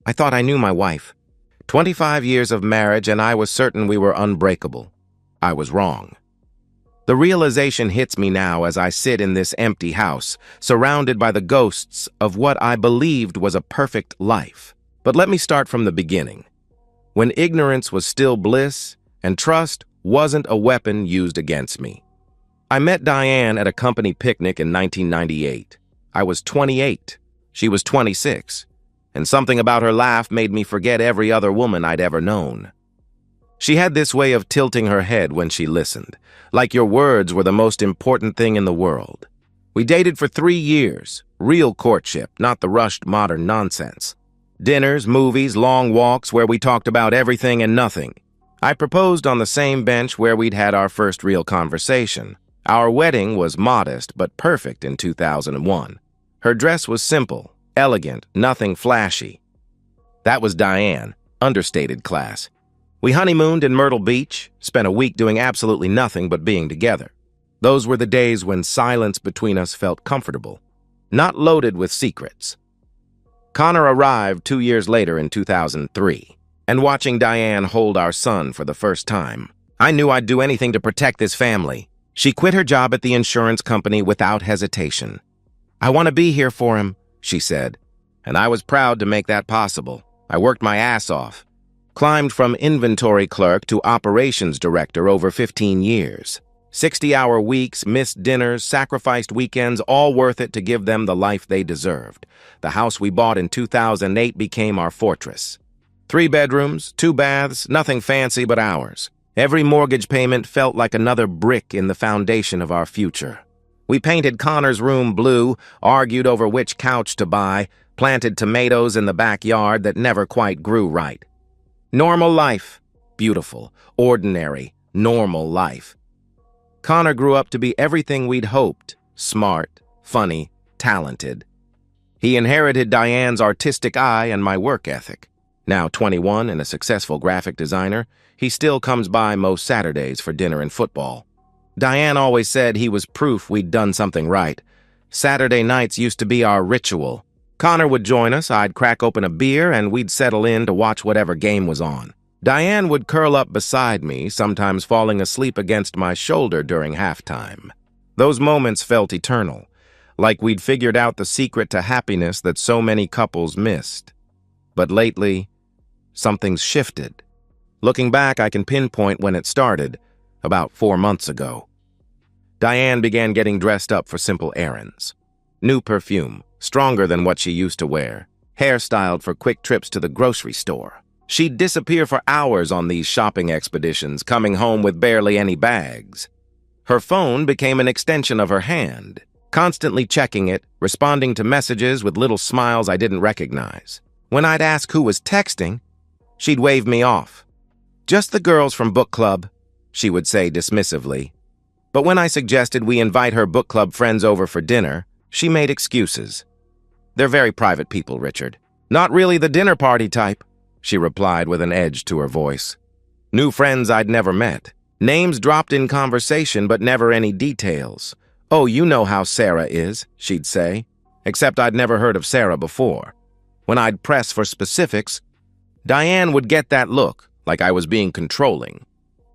I thought I knew my wife. 25 years of marriage, and I was certain we were unbreakable. I was wrong. The realization hits me now as I sit in this empty house, surrounded by the ghosts of what I believed was a perfect life. But let me start from the beginning. When ignorance was still bliss, and trust wasn't a weapon used against me. I met Diane at a company picnic in 1998. I was 28. She was 26. And something about her laugh made me forget every other woman I'd ever known. She had this way of tilting her head when she listened, like your words were the most important thing in the world. We dated for 3 years, real courtship, not the rushed modern nonsense. Dinners, movies, long walks where we talked about everything and nothing. I proposed on the same bench where we'd had our first real conversation. Our wedding was modest but perfect in 2001. Her dress was simple, elegant, nothing flashy. That was Diane, understated class. We honeymooned in Myrtle Beach, spent a week doing absolutely nothing but being together. Those were the days when silence between us felt comfortable, not loaded with secrets. Connor arrived 2 years later in 2003, and watching Diane hold our son for the first time, I knew I'd do anything to protect this family. She quit her job at the insurance company without hesitation. "I want to be here for him," she said, and I was proud to make that possible. I worked my ass off. Climbed from inventory clerk to operations director over 15 years. 60-hour weeks, missed dinners, sacrificed weekends, all worth it to give them the life they deserved. The house we bought in 2008 became our fortress. 3 bedrooms, 2 baths, nothing fancy but ours. Every mortgage payment felt like another brick in the foundation of our future. We painted Connor's room blue, argued over which couch to buy, planted tomatoes in the backyard that never quite grew right. Normal life. Beautiful, ordinary, normal life. Connor grew up to be everything we'd hoped. Smart, funny, talented. He inherited Diane's artistic eye and my work ethic. Now 21 and a successful graphic designer, he still comes by most Saturdays for dinner and football. Diane always said he was proof we'd done something right. Saturday nights used to be our ritual. Connor would join us, I'd crack open a beer, and we'd settle in to watch whatever game was on. Diane would curl up beside me, sometimes falling asleep against my shoulder during halftime. Those moments felt eternal, like we'd figured out the secret to happiness that so many couples missed. But lately, something's shifted. Looking back, I can pinpoint when it started, about 4 months ago. Diane began getting dressed up for simple errands. New perfume, stronger than what she used to wear, hairstyled for quick trips to the grocery store. She'd disappear for hours on these shopping expeditions, coming home with barely any bags. Her phone became an extension of her hand, constantly checking it, responding to messages with little smiles I didn't recognize. When I'd ask who was texting, she'd wave me off. "Just the girls from book club," she would say dismissively. But when I suggested we invite her book club friends over for dinner, she made excuses. "They're very private people, Richard. Not really the dinner party type," she replied with an edge to her voice. New friends I'd never met. Names dropped in conversation, but never any details. "Oh, you know how Sarah is," she'd say, except I'd never heard of Sarah before. When I'd press for specifics, Diane would get that look, like I was being controlling.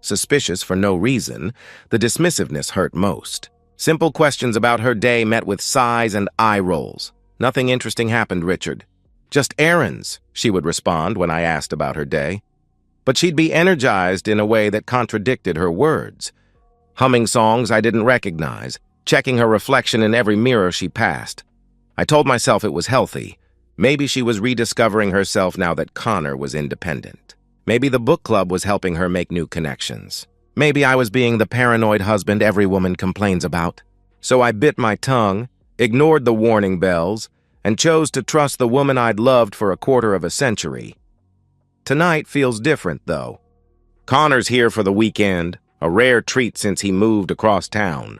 Suspicious for no reason, the dismissiveness hurt most. Simple questions about her day met with sighs and eye rolls. "Nothing interesting happened, Richard." "Just errands," she would respond when I asked about her day. But she'd be energized in a way that contradicted her words. Humming songs I didn't recognize, checking her reflection in every mirror she passed. I told myself it was healthy. Maybe she was rediscovering herself now that Connor was independent. Maybe the book club was helping her make new connections. Maybe I was being the paranoid husband every woman complains about. So I bit my tongue, ignored the warning bells, and chose to trust the woman I'd loved for a quarter of a century. Tonight feels different, though. Connor's here for the weekend, a rare treat since he moved across town.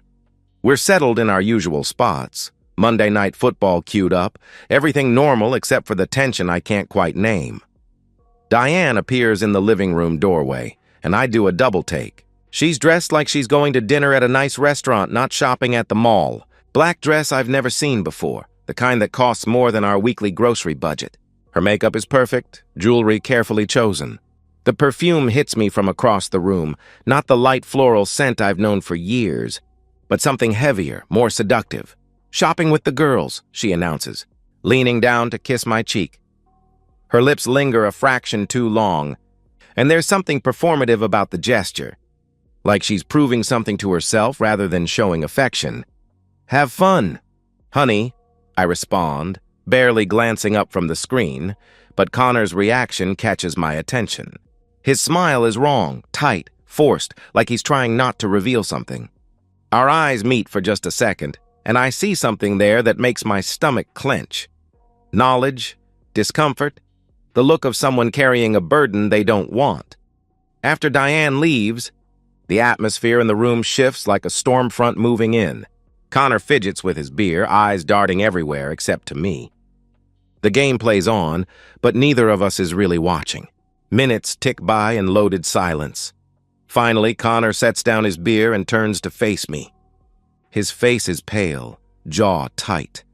We're settled in our usual spots. Monday night football queued up, everything normal except for the tension I can't quite name. Diane appears in the living room doorway, and I do a double take. She's dressed like she's going to dinner at a nice restaurant, not shopping at the mall. Black dress I've never seen before, the kind that costs more than our weekly grocery budget. Her makeup is perfect, jewelry carefully chosen. The perfume hits me from across the room, not the light floral scent I've known for years, but something heavier, more seductive. "Shopping with the girls," she announces, leaning down to kiss my cheek. Her lips linger a fraction too long, and there's something performative about the gesture, like she's proving something to herself rather than showing affection. "Have fun, honey," I respond, barely glancing up from the screen, but Connor's reaction catches my attention. His smile is wrong, tight, forced, like he's trying not to reveal something. Our eyes meet for just a second, and I see something there that makes my stomach clench. Knowledge, discomfort, the look of someone carrying a burden they don't want. After Diane leaves, the atmosphere in the room shifts like a storm front moving in. Connor fidgets with his beer, eyes darting everywhere except to me. The game plays on, but neither of us is really watching. Minutes tick by in loaded silence. Finally, Connor sets down his beer and turns to face me. His face is pale, jaw tight,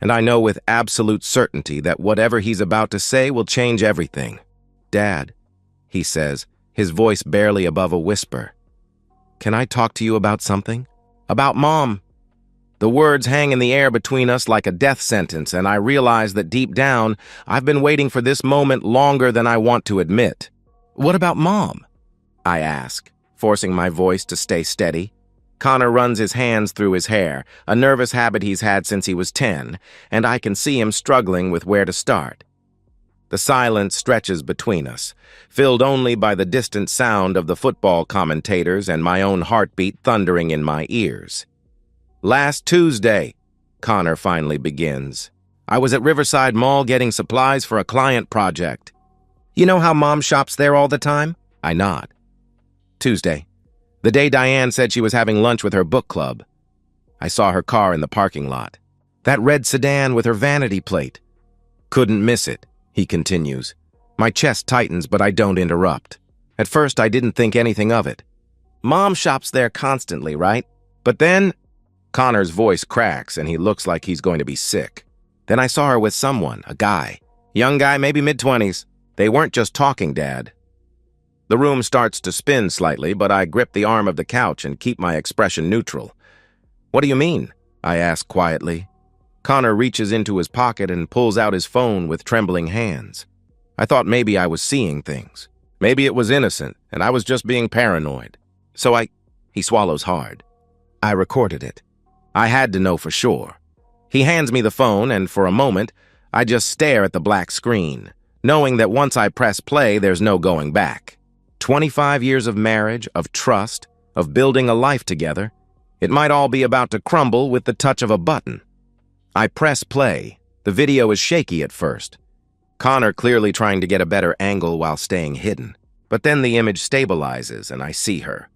and I know with absolute certainty that whatever he's about to say will change everything. "Dad," he says, his voice barely above a whisper. "Can I talk to you about something?" "About Mom." The words hang in the air between us like a death sentence, and I realize that deep down, I've been waiting for this moment longer than I want to admit. "What about Mom?" I ask, forcing my voice to stay steady. Connor runs his hands through his hair, a nervous habit he's had since he was 10, and I can see him struggling with where to start. The silence stretches between us, filled only by the distant sound of the football commentators and my own heartbeat thundering in my ears. "Last Tuesday," Connor finally begins, "I was at Riverside Mall getting supplies for a client project. You know how Mom shops there all the time?" I nod. "Tuesday. The day Diane said she was having lunch with her book club. I saw her car in the parking lot. That red sedan with her vanity plate. Couldn't miss it," he continues. My chest tightens, but I don't interrupt. At first, I didn't think anything of it. "Mom shops there constantly, right? But then..." Connor's voice cracks, and he looks like he's going to be sick. "Then I saw her with someone, a guy. Young guy, maybe mid-20s. They weren't just talking, Dad." The room starts to spin slightly, but I grip the arm of the couch and keep my expression neutral. "What do you mean?" I ask quietly. Connor reaches into his pocket and pulls out his phone with trembling hands. I thought maybe I was seeing things. Maybe it was innocent, and I was just being paranoid. He swallows hard. "I recorded it. I had to know for sure." He hands me the phone, and for a moment, I just stare at the black screen, knowing that once I press play, there's no going back. 25 years of marriage, of trust, of building a life together. It might all be about to crumble with the touch of a button. I press play. The video is shaky at first. Connor clearly trying to get a better angle while staying hidden. But then the image stabilizes and I see her.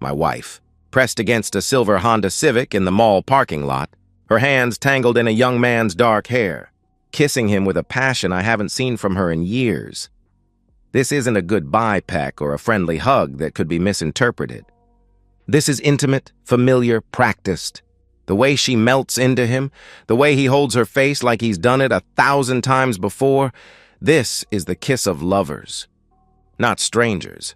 My wife, pressed against a silver Honda Civic in the mall parking lot, her hands tangled in a young man's dark hair, kissing him with a passion I haven't seen from her in years. This isn't a goodbye peck or a friendly hug that could be misinterpreted. This is intimate, familiar, practiced. The way she melts into him, the way he holds her face like he's done it 1,000 times before, this is the kiss of lovers, not strangers.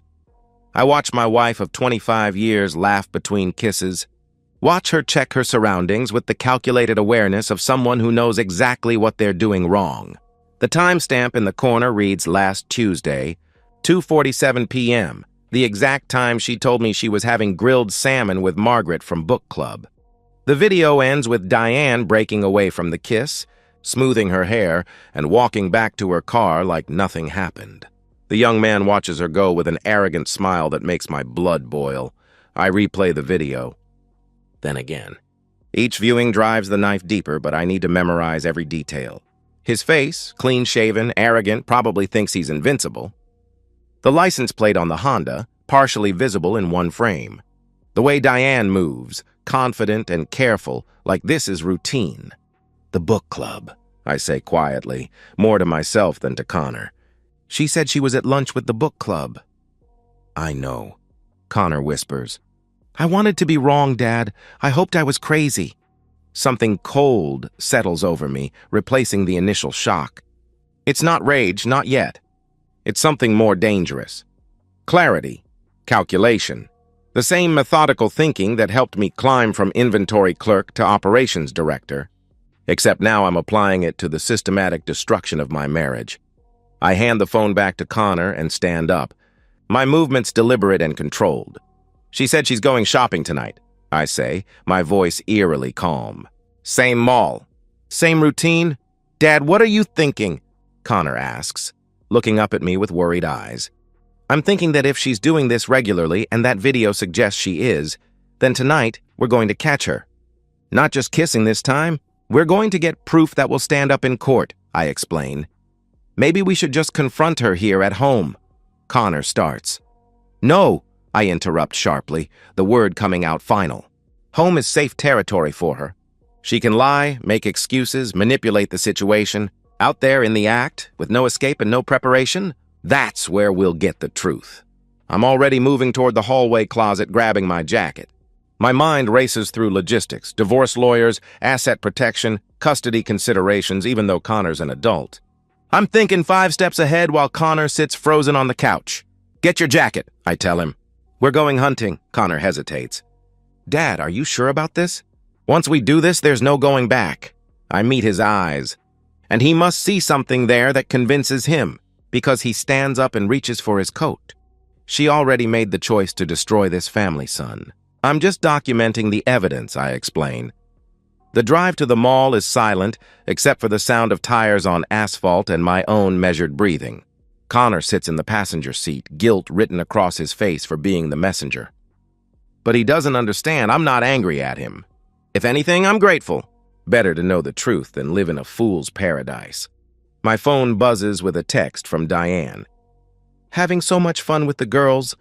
I watch my wife of 25 years laugh between kisses, watch her check her surroundings with the calculated awareness of someone who knows exactly what they're doing wrong. The timestamp in the corner reads last Tuesday, 2:47 p.m., the exact time she told me she was having grilled salmon with Margaret from book club. The video ends with Diane breaking away from the kiss, smoothing her hair, and walking back to her car like nothing happened. The young man watches her go with an arrogant smile that makes my blood boil. I replay the video. Then again. Each viewing drives the knife deeper, but I need to memorize every detail. His face, clean-shaven, arrogant, probably thinks he's invincible. The license plate on the Honda, partially visible in one frame. The way Diane moves, confident and careful, like this is routine. "The book club," I say quietly, more to myself than to Connor. "She said she was at lunch with the book club." "I know," Connor whispers. "I wanted to be wrong, Dad. I hoped I was crazy." Something cold settles over me, replacing the initial shock. It's not rage, not yet. It's something more dangerous. Clarity, calculation, the same methodical thinking that helped me climb from inventory clerk to operations director, except now I'm applying it to the systematic destruction of my marriage. I hand the phone back to Connor and stand up, my movements deliberate and controlled. She said she's going shopping tonight, I say, my voice eerily calm. Same mall. Same routine? Dad, what are you thinking? Connor asks, looking up at me with worried eyes. I'm thinking that if she's doing this regularly and that video suggests she is, then tonight we're going to catch her. Not just kissing this time, we're going to get proof that will stand up in court, I explain. Maybe we should just confront her here at home. Connor starts. No, I interrupt sharply, the word coming out final. Home is safe territory for her. She can lie, make excuses, manipulate the situation. Out there in the act, with no escape and no preparation, that's where we'll get the truth. I'm already moving toward the hallway closet, grabbing my jacket. My mind races through logistics, divorce lawyers, asset protection, custody considerations, even though Connor's an adult. I'm thinking 5 steps ahead while Connor sits frozen on the couch. Get your jacket, I tell him. We're going hunting, Connor hesitates. Dad, are you sure about this? Once we do this, there's no going back. I meet his eyes. And he must see something there that convinces him, because he stands up and reaches for his coat. She already made the choice to destroy this family, son. I'm just documenting the evidence, I explain. The drive to the mall is silent, except for the sound of tires on asphalt and my own measured breathing. Connor sits in the passenger seat, guilt written across his face for being the messenger. But he doesn't understand. I'm not angry at him. If anything, I'm grateful. Better to know the truth than live in a fool's paradise. My phone buzzes with a text from Diane. Having so much fun with the girls.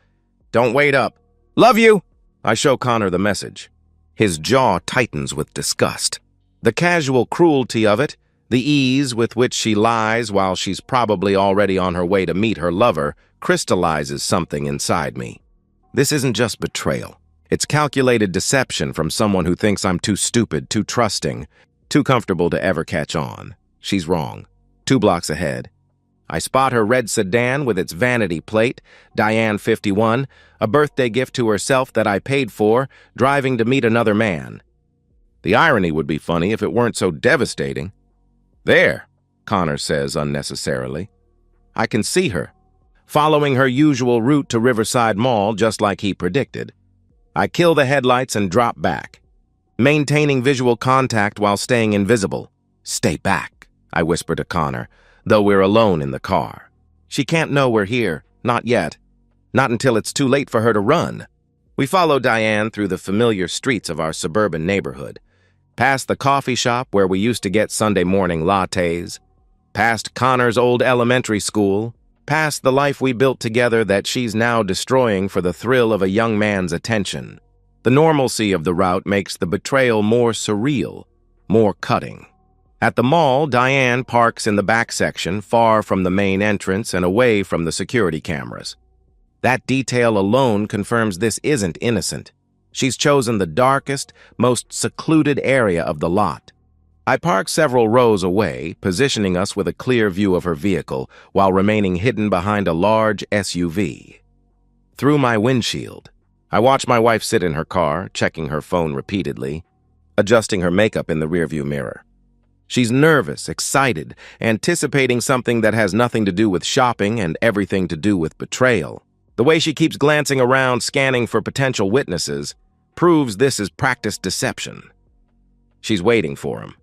Don't wait up. Love you! I show Connor the message. His jaw tightens with disgust. The casual cruelty of it, the ease with which she lies while she's probably already on her way to meet her lover, crystallizes something inside me. This isn't just betrayal. It's calculated deception from someone who thinks I'm too stupid, too trusting, too comfortable to ever catch on. She's wrong. 2 blocks ahead. I spot her red sedan with its vanity plate, Diane 51, a birthday gift to herself that I paid for, driving to meet another man. The irony would be funny if it weren't so devastating. There, Connor says unnecessarily. I can see her, following her usual route to Riverside Mall just like he predicted. I kill the headlights and drop back, maintaining visual contact while staying invisible. Stay back, I whisper to Connor, though we're alone in the car. She can't know we're here, not yet. Not until it's too late for her to run. We follow Diane through the familiar streets of our suburban neighborhood, past the coffee shop where we used to get Sunday morning lattes, past Connor's old elementary school, past the life we built together that she's now destroying for the thrill of a young man's attention. The normalcy of the route makes the betrayal more surreal, more cutting. At the mall, Diane parks in the back section, far from the main entrance and away from the security cameras. That detail alone confirms this isn't innocent. She's chosen the darkest, most secluded area of the lot. I park several rows away, positioning us with a clear view of her vehicle, while remaining hidden behind a large SUV. Through my windshield, I watch my wife sit in her car, checking her phone repeatedly, adjusting her makeup in the rearview mirror. She's nervous, excited, anticipating something that has nothing to do with shopping and everything to do with betrayal. The way she keeps glancing around, scanning for potential witnesses, proves this is practiced deception. She's waiting for him,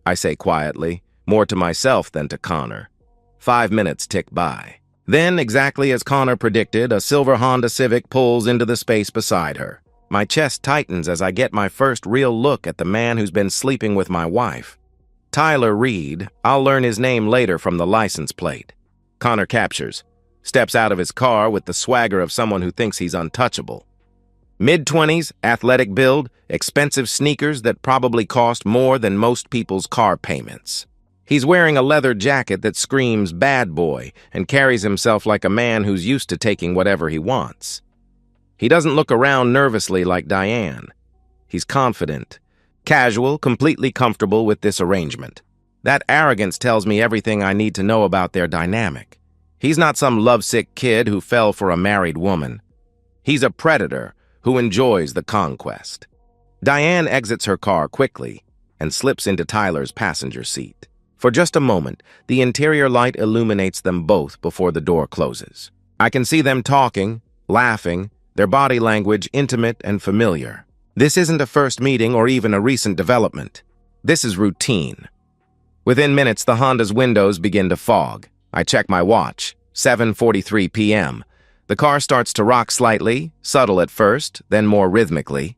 I say quietly, more to myself than to Connor. 5 minutes tick by. Then, exactly as Connor predicted, a silver Honda Civic pulls into the space beside her. My chest tightens as I get my first real look at the man who's been sleeping with my wife. Tyler Reed, I'll learn his name later from the license plate. Connor captures, steps out of his car with the swagger of someone who thinks he's untouchable. Mid-20s, athletic build, expensive sneakers that probably cost more than most people's car payments. He's wearing a leather jacket that screams bad boy and carries himself like a man who's used to taking whatever he wants. He doesn't look around nervously like Diane. He's confident, casual, completely comfortable with this arrangement. That arrogance tells me everything I need to know about their dynamic. He's not some lovesick kid who fell for a married woman. He's a predator who enjoys the conquest. Diane exits her car quickly and slips into Tyler's passenger seat. For just a moment, the interior light illuminates them both before the door closes. I can see them talking, laughing, their body language intimate and familiar. This isn't a first meeting or even a recent development. This is routine. Within minutes, the Honda's windows begin to fog. I check my watch, 7:43 p.m. The car starts to rock slightly, subtle at first, then more rhythmically.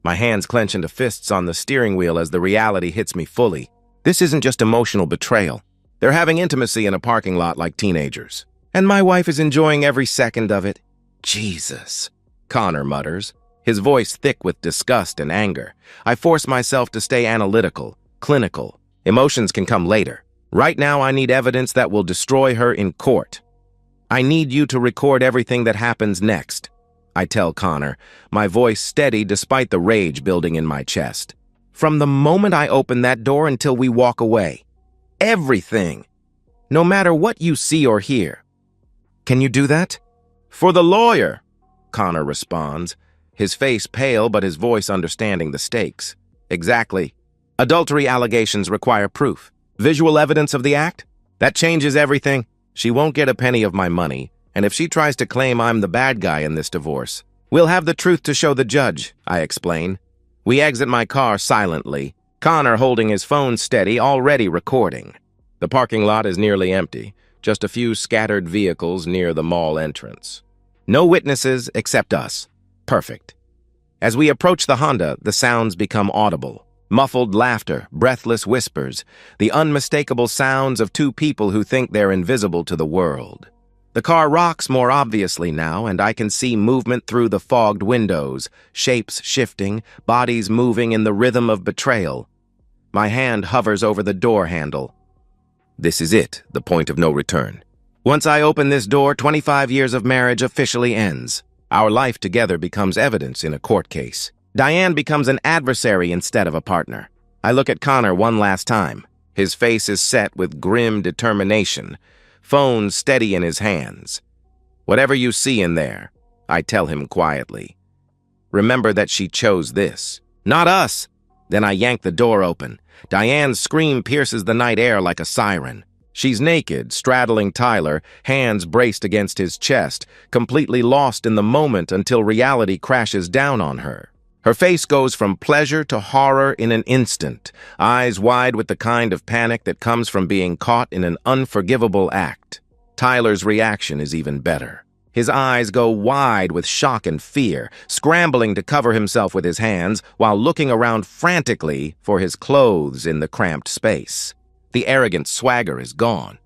My hands clench into fists on the steering wheel as the reality hits me fully. This isn't just emotional betrayal. They're having intimacy in a parking lot like teenagers. And my wife is enjoying every second of it. Jesus, Connor mutters, his voice thick with disgust and anger. I force myself to stay analytical, clinical. Emotions can come later. Right now, I need evidence that will destroy her in court. I need you to record everything that happens next, I tell Connor, my voice steady despite the rage building in my chest. From the moment I open that door until we walk away. Everything. No matter what you see or hear. Can you do that? For the lawyer, Connor responds, his face pale but his voice understanding the stakes. Exactly. Adultery allegations require proof. Visual evidence of the act? That changes everything. She won't get a penny of my money, and if she tries to claim I'm the bad guy in this divorce, we'll have the truth to show the judge, I explain. We exit my car silently, Connor holding his phone steady, already recording. The parking lot is nearly empty, just a few scattered vehicles near the mall entrance. No witnesses except us. Perfect. As we approach the Honda, the sounds become audible. Muffled laughter, breathless whispers, the unmistakable sounds of two people who think they're invisible to the world. The car rocks more obviously now, and I can see movement through the fogged windows, shapes shifting, bodies moving in the rhythm of betrayal. My hand hovers over the door handle. This is it, the point of no return. Once I open this door, 25 years of marriage officially ends. Our life together becomes evidence in a court case. Diane becomes an adversary instead of a partner. I look at Connor one last time. His face is set with grim determination, phone steady in his hands. Whatever you see in there, I tell him quietly. Remember that she chose this, not us. Then I yank the door open. Diane's scream pierces the night air like a siren. She's naked, straddling Tyler, hands braced against his chest, completely lost in the moment until reality crashes down on her. Her face goes from pleasure to horror in an instant, eyes wide with the kind of panic that comes from being caught in an unforgivable act. Tyler's reaction is even better. His eyes go wide with shock and fear, scrambling to cover himself with his hands while looking around frantically for his clothes in the cramped space. The arrogant swagger is gone,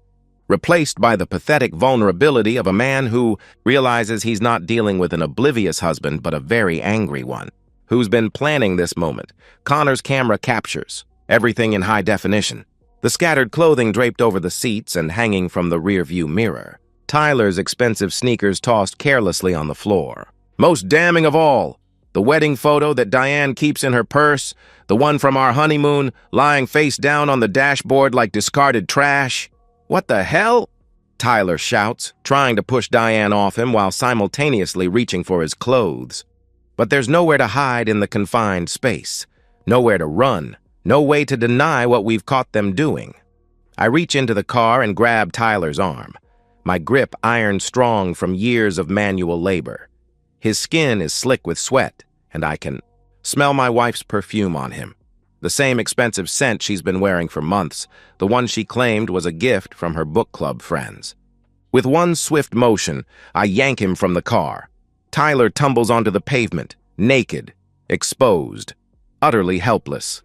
replaced by the pathetic vulnerability of a man who realizes he's not dealing with an oblivious husband but a very angry one. Who's been planning this moment. Connor's camera captures everything in high definition. The scattered clothing draped over the seats and hanging from the rearview mirror. Tyler's expensive sneakers tossed carelessly on the floor. Most damning of all, the wedding photo that Diane keeps in her purse, the one from our honeymoon lying face down on the dashboard like discarded trash. What the hell? Tyler shouts, trying to push Diane off him while simultaneously reaching for his clothes. But there's nowhere to hide in the confined space, nowhere to run, no way to deny what we've caught them doing. I reach into the car and grab Tyler's arm, my grip iron strong from years of manual labor. His skin is slick with sweat, and I can smell my wife's perfume on him. The same expensive scent she's been wearing for months, the one she claimed was a gift from her book club friends. With one swift motion, I yank him from the car. Tyler tumbles onto the pavement, naked, exposed, utterly helpless.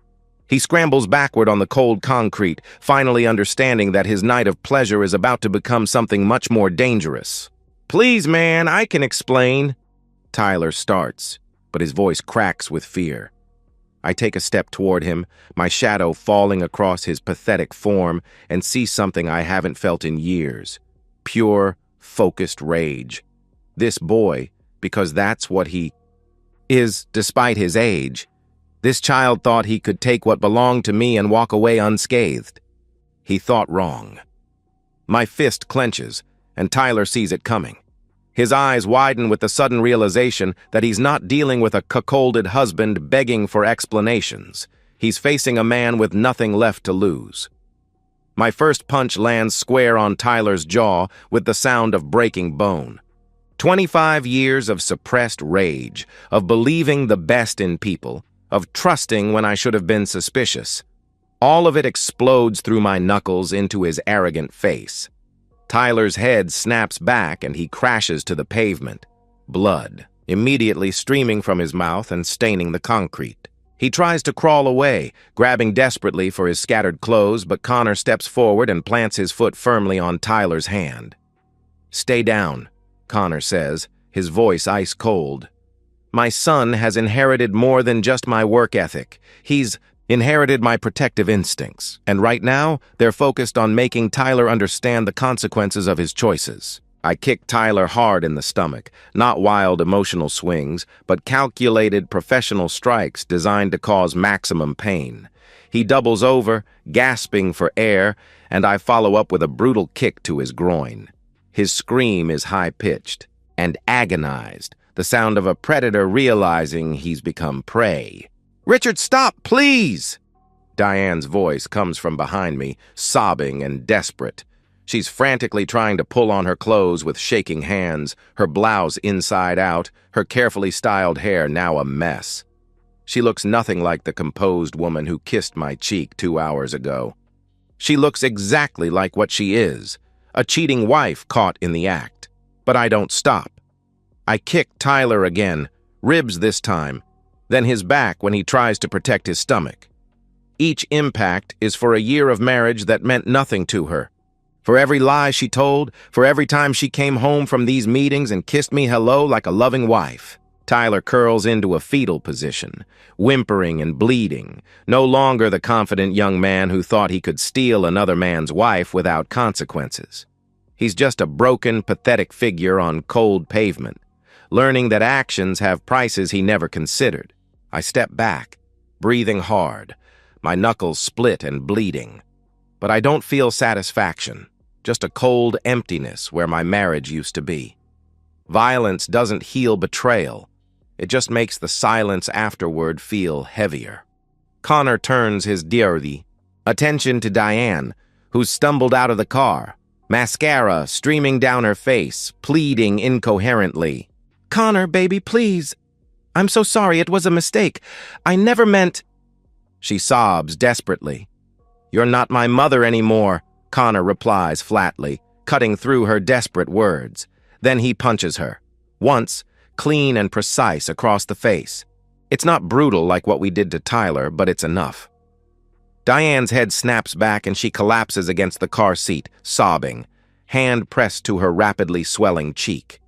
He scrambles backward on the cold concrete, finally understanding that his night of pleasure is about to become something much more dangerous. "Please, man, I can explain." Tyler starts, but his voice cracks with fear. I take a step toward him, my shadow falling across his pathetic form, and see something I haven't felt in years. Pure, focused rage. This boy, because that's what he is, despite his age. This child thought he could take what belonged to me and walk away unscathed. He thought wrong. My fist clenches, and Tyler sees it coming. His eyes widen with the sudden realization that he's not dealing with a cuckolded husband begging for explanations. He's facing a man with nothing left to lose. My first punch lands square on Tyler's jaw with the sound of breaking bone. 25 years of suppressed rage, of believing the best in people, of trusting when I should have been suspicious. All of it explodes through my knuckles into his arrogant face. Tyler's head snaps back and he crashes to the pavement, blood immediately streaming from his mouth and staining the concrete. He tries to crawl away, grabbing desperately for his scattered clothes, but Connor steps forward and plants his foot firmly on Tyler's hand. "Stay down," Connor says, his voice ice cold. "My son has inherited more than just my work ethic. He's inherited my protective instincts, and right now, they're focused on making Tyler understand the consequences of his choices." I kick Tyler hard in the stomach, not wild emotional swings, but calculated professional strikes designed to cause maximum pain. He doubles over, gasping for air, and I follow up with a brutal kick to his groin. His scream is high-pitched and agonized, the sound of a predator realizing he's become prey. "Richard, stop, please!" Diane's voice comes from behind me, sobbing and desperate. She's frantically trying to pull on her clothes with shaking hands, her blouse inside out, her carefully styled hair now a mess. She looks nothing like the composed woman who kissed my cheek 2 hours ago. She looks exactly like what she is, a cheating wife caught in the act. But I don't stop. I kick Tyler again, ribs this time, then his back when he tries to protect his stomach. Each impact is for a year of marriage that meant nothing to her. For every lie she told, for every time she came home from these meetings and kissed me hello like a loving wife. Tyler curls into a fetal position, whimpering and bleeding, no longer the confident young man who thought he could steal another man's wife without consequences. He's just a broken, pathetic figure on cold pavement, learning that actions have prices he never considered. I step back, breathing hard, my knuckles split and bleeding. But I don't feel satisfaction, just a cold emptiness where my marriage used to be. Violence doesn't heal betrayal. It just makes the silence afterward feel heavier. Connor turns his attention to Diane, who's stumbled out of the car, mascara streaming down her face, pleading incoherently. "Connor, baby, please. I'm so sorry, it was a mistake. I never meant—" She sobs desperately. "You're not my mother anymore," Connor replies flatly, cutting through her desperate words. Then he punches her, once, clean and precise across the face. It's not brutal like what we did to Tyler, but it's enough. Diane's head snaps back and she collapses against the car seat, sobbing, hand pressed to her rapidly swelling cheek.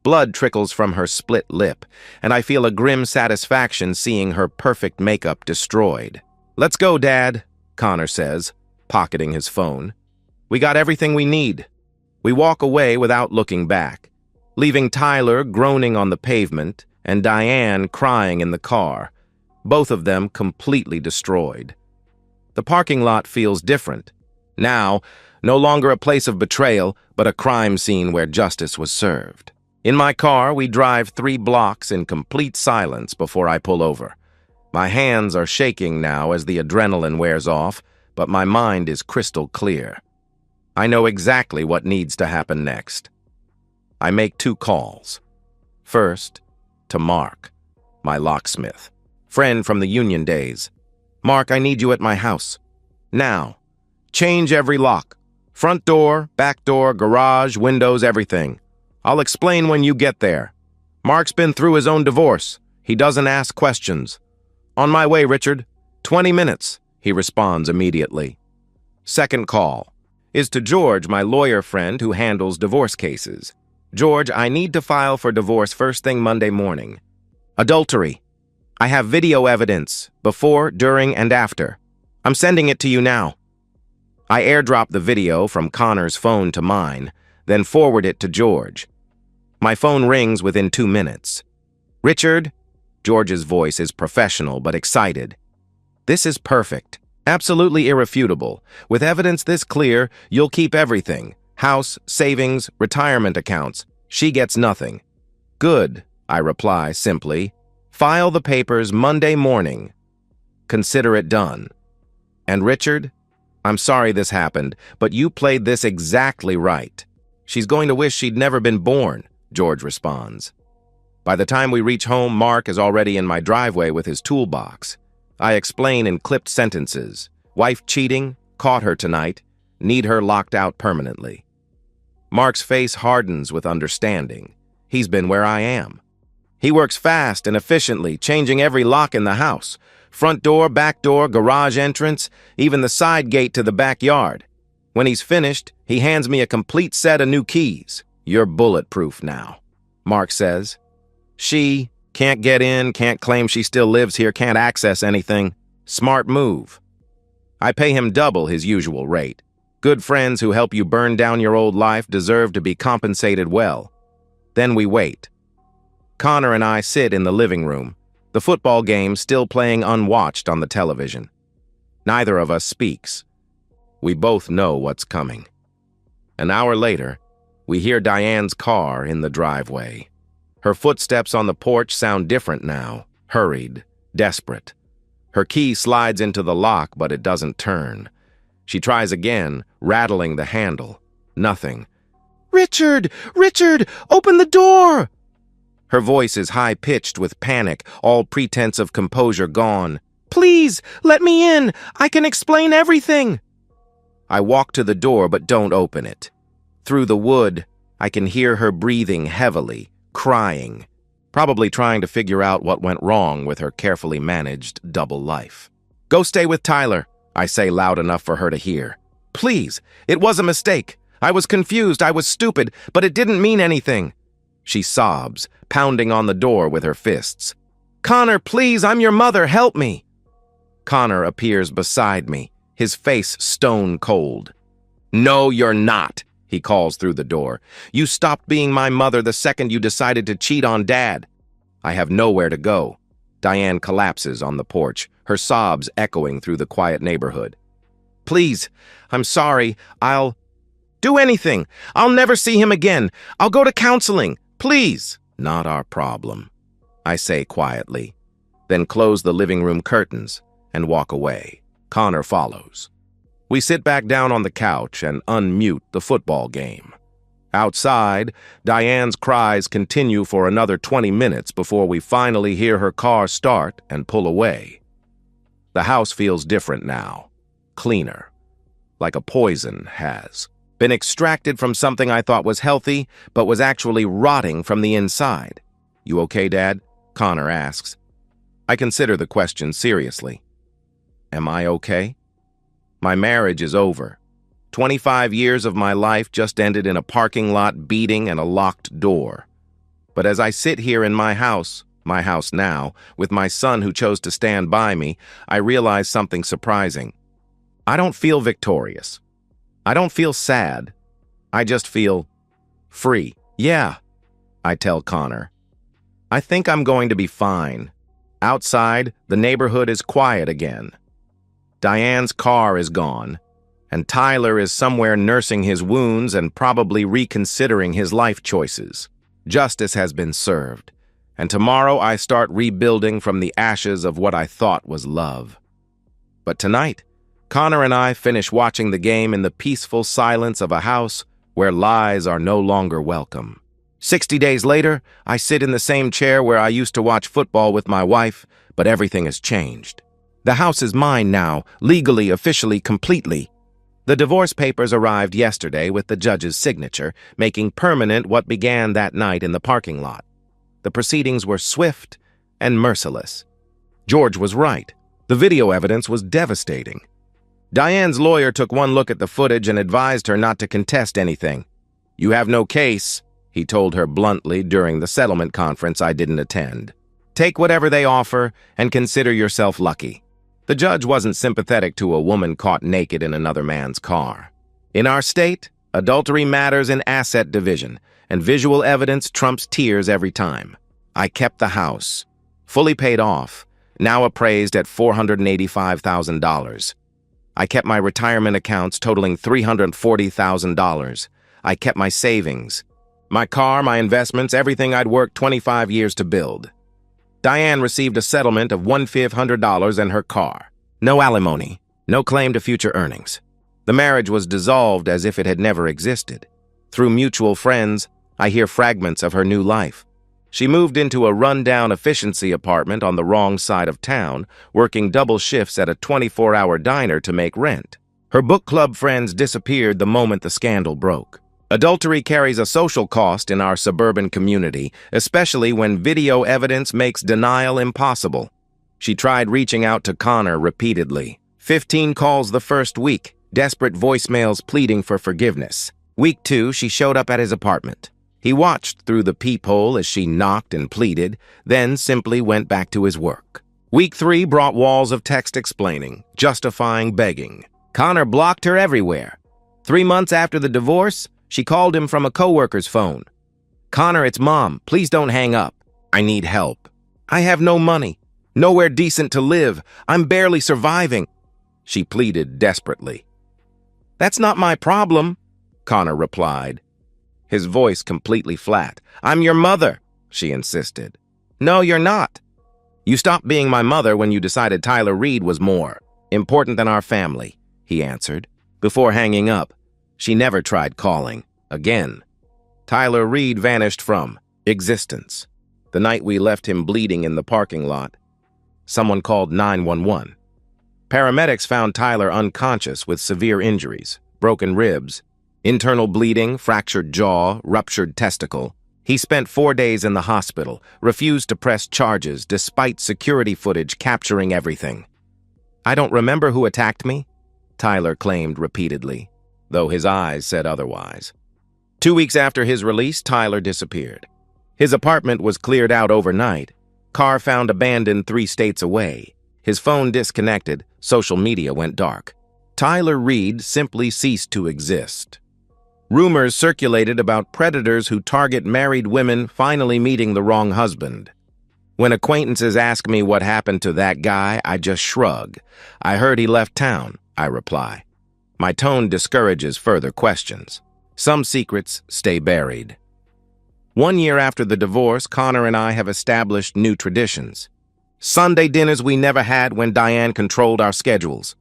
Blood trickles from her split lip, and I feel a grim satisfaction seeing her perfect makeup destroyed. "Let's go, Dad," Connor says, pocketing his phone. "We got everything we need." We walk away without looking back, leaving Tyler groaning on the pavement and Diane crying in the car, both of them completely destroyed. The parking lot feels different. Now, no longer a place of betrayal, but a crime scene where justice was served. In my car, we drive 3 blocks in complete silence before I pull over. My hands are shaking now as the adrenaline wears off, but my mind is crystal clear. I know exactly what needs to happen next. I make 2 calls. First, to Mark, my locksmith, friend from the union days. "Mark, I need you at my house. Now. Change every lock. Front door, back door, garage, windows, everything. I'll explain when you get there. Mark's been through his own divorce. He doesn't ask questions." "On my way, Richard. 20 minutes, he responds immediately. Second call is to George, my lawyer friend who handles divorce cases. "George, I need to file for divorce first thing Monday morning. Adultery. I have video evidence, before, during, and after. I'm sending it to you now." I airdrop the video from Connor's phone to mine, then forward it to George. My phone rings within 2 minutes. "Richard?" George's voice is professional but excited. "This is perfect. Absolutely irrefutable. With evidence this clear, you'll keep everything. House, savings, retirement accounts. She gets nothing. Good, I reply simply. File the papers Monday morning. Consider it done. And Richard? I'm sorry this happened, but you played this exactly right. She's going to wish she'd never been born, George responds. By the time we reach home, Mark is already in my driveway with his toolbox. I explain in clipped sentences. Wife cheating, caught her tonight, need her locked out permanently. Mark's face hardens with understanding. He's been where I am. He works fast and efficiently, changing every lock in the house. Front door, back door, garage entrance, even the side gate to the backyard. When he's finished, he hands me a complete set of new keys. You're bulletproof now, Mark says. She can't get in, can't claim she still lives here, can't access anything. Smart move. I pay him double his usual rate. Good friends who help you burn down your old life deserve to be compensated well. Then we wait. Connor and I sit in the living room, the football game still playing unwatched on the television. Neither of us speaks. We both know what's coming. An hour later, we hear Diane's car in the driveway. Her footsteps on the porch sound different now, hurried, desperate. Her key slides into the lock, but it doesn't turn. She tries again, rattling the handle. Nothing. "Richard! Richard! Open the door!" Her voice is high-pitched with panic, all pretense of composure gone. "Please, let me in! I can explain everything!" I walk to the door but don't open it. Through the wood, I can hear her breathing heavily, crying, probably trying to figure out what went wrong with her carefully managed double life. "Go stay with Tyler," I say loud enough for her to hear. "Please, it was a mistake. I was confused, I was stupid, but it didn't mean anything." She sobs, pounding on the door with her fists. "Connor, please, I'm your mother, help me." Connor appears beside me, his face stone cold. "No, you're not," he calls through the door. "You stopped being my mother the second you decided to cheat on Dad." I have nowhere to go. Diane collapses on the porch, her sobs echoing through the quiet neighborhood. "Please, I'm sorry. I'll do anything. I'll never see him again. I'll go to counseling. Please." "Not our problem," I say quietly, then close the living room curtains and walk away. Connor follows. We sit back down on the couch and unmute the football game. Outside, Diane's cries continue for another 20 minutes before we finally hear her car start and pull away. The house feels different now, cleaner, like a poison has been extracted from something I thought was healthy, but was actually rotting from the inside. "You okay, Dad?" Connor asks. I consider the question seriously. Am I okay? My marriage is over. 25 years of my life just ended in a parking lot beating and a locked door. But as I sit here in my house now, with my son who chose to stand by me, I realize something surprising. I don't feel victorious. I don't feel sad. I just feel free. "Yeah," I tell Connor. "I think I'm going to be fine." Outside, the neighborhood is quiet again. Diane's car is gone, and Tyler is somewhere nursing his wounds and probably reconsidering his life choices. Justice has been served, and tomorrow I start rebuilding from the ashes of what I thought was love. But tonight, Connor and I finish watching the game in the peaceful silence of a house where lies are no longer welcome. 60 days later, I sit in the same chair where I used to watch football with my wife, but everything has changed. The house is mine now, legally, officially, completely. The divorce papers arrived yesterday with the judge's signature, making permanent what began that night in the parking lot. The proceedings were swift and merciless. George was right. The video evidence was devastating. Diane's lawyer took one look at the footage and advised her not to contest anything. "You have no case," he told her bluntly during the settlement conference I didn't attend. "Take whatever they offer and consider yourself lucky." The judge wasn't sympathetic to a woman caught naked in another man's car. In our state, adultery matters in asset division, and visual evidence trumps tears every time. I kept the house, fully paid off, now appraised at $485,000. I kept my retirement accounts totaling $340,000. I kept my savings. My car, my investments, everything I'd worked 25 years to build. Diane received a settlement of $1,500 and her car. No alimony, no claim to future earnings. The marriage was dissolved as if it had never existed. Through mutual friends, I hear fragments of her new life. She moved into a run-down efficiency apartment on the wrong side of town, working double shifts at a 24-hour diner to make rent. Her book club friends disappeared the moment the scandal broke. Adultery carries a social cost in our suburban community, especially when video evidence makes denial impossible. She tried reaching out to Connor repeatedly. 15 calls the first week, desperate voicemails pleading for forgiveness. Week 2, she showed up at his apartment. He watched through the peephole as she knocked and pleaded, then simply went back to his work. Week 3 brought walls of text explaining, justifying, begging. Connor blocked her everywhere. 3 months after the divorce, she called him from a coworker's phone. "Connor, it's Mom. Please don't hang up. I need help. I have no money, nowhere decent to live. I'm barely surviving," she pleaded desperately. "That's not my problem," Connor replied, his voice completely flat. "I'm your mother," she insisted. "No, you're not. You stopped being my mother when you decided Tyler Reed was more important than our family," he answered. Before hanging up, she never tried calling again. Tyler Reed vanished from existence. The night we left him bleeding in the parking lot, someone called 911. Paramedics found Tyler unconscious with severe injuries, broken ribs, internal bleeding, fractured jaw, ruptured testicle. He spent 4 days in the hospital, refused to press charges despite security footage capturing everything. "I don't remember who attacked me," Tyler claimed repeatedly, though his eyes said otherwise. 2 weeks after his release, Tyler disappeared. His apartment was cleared out overnight. Car found abandoned 3 states away. His phone disconnected. Social media went dark. Tyler Reed simply ceased to exist. Rumors circulated about predators who target married women finally meeting the wrong husband. When acquaintances ask me what happened to that guy, I just shrug. "I heard he left town," I reply. My tone discourages further questions. Some secrets stay buried. 1 year after the divorce, Connor and I have established new traditions. Sunday dinners we never had when Diane controlled our schedules.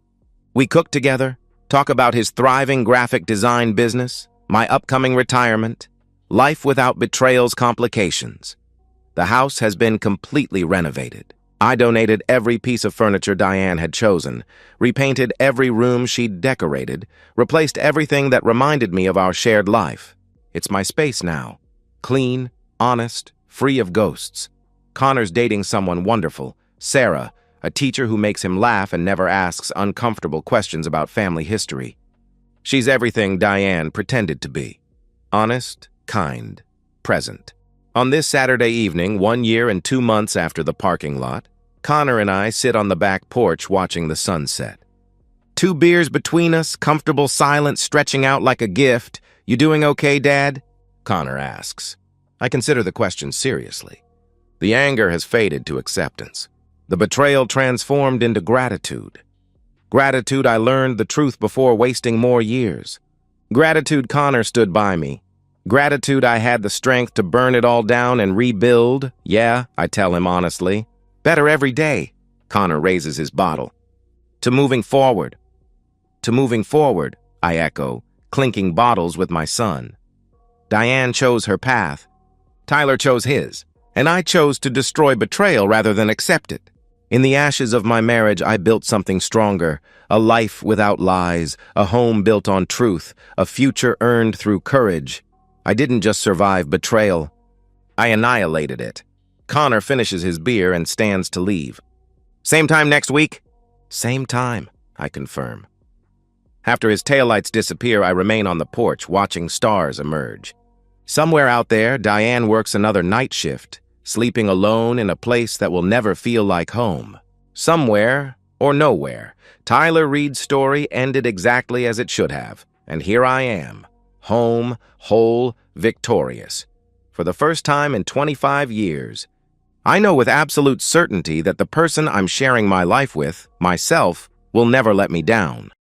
We cook together, talk about his thriving graphic design business, my upcoming retirement, life without betrayal's complications. The house has been completely renovated. I donated every piece of furniture Diane had chosen, repainted every room she'd decorated, replaced everything that reminded me of our shared life. It's my space now. Clean, honest, free of ghosts. Connor's dating someone wonderful, Sarah, a teacher who makes him laugh and never asks uncomfortable questions about family history. She's everything Diane pretended to be. Honest, kind, present. On this Saturday evening, 1 year and 2 months after the parking lot, Connor and I sit on the back porch watching the sunset. 2 beers between us, comfortable silence stretching out like a gift. "You doing okay, Dad?" Connor asks. I consider the question seriously. The anger has faded to acceptance. The betrayal transformed into gratitude. Gratitude I learned the truth before wasting more years. Gratitude Connor stood by me. Gratitude I had the strength to burn it all down and rebuild. Yeah, I tell him honestly. Better every day. Connor raises his bottle. To moving forward. To moving forward, I echo, clinking bottles with my son. Diane chose her path. Tyler chose his. And I chose to destroy betrayal rather than accept it. In the ashes of my marriage, I built something stronger, a life without lies, a home built on truth, a future earned through courage. I didn't just survive betrayal. I annihilated it. Connor finishes his beer and stands to leave. Same time next week? Same time, I confirm. After his taillights disappear, I remain on the porch, watching stars emerge. Somewhere out there, Diane works another night shift, sleeping alone in a place that will never feel like home. Somewhere, or nowhere, Tyler Reed's story ended exactly as it should have, and here I am, home, whole, victorious. For the first time in 25 years, I know with absolute certainty that the person I'm sharing my life with, myself, will never let me down.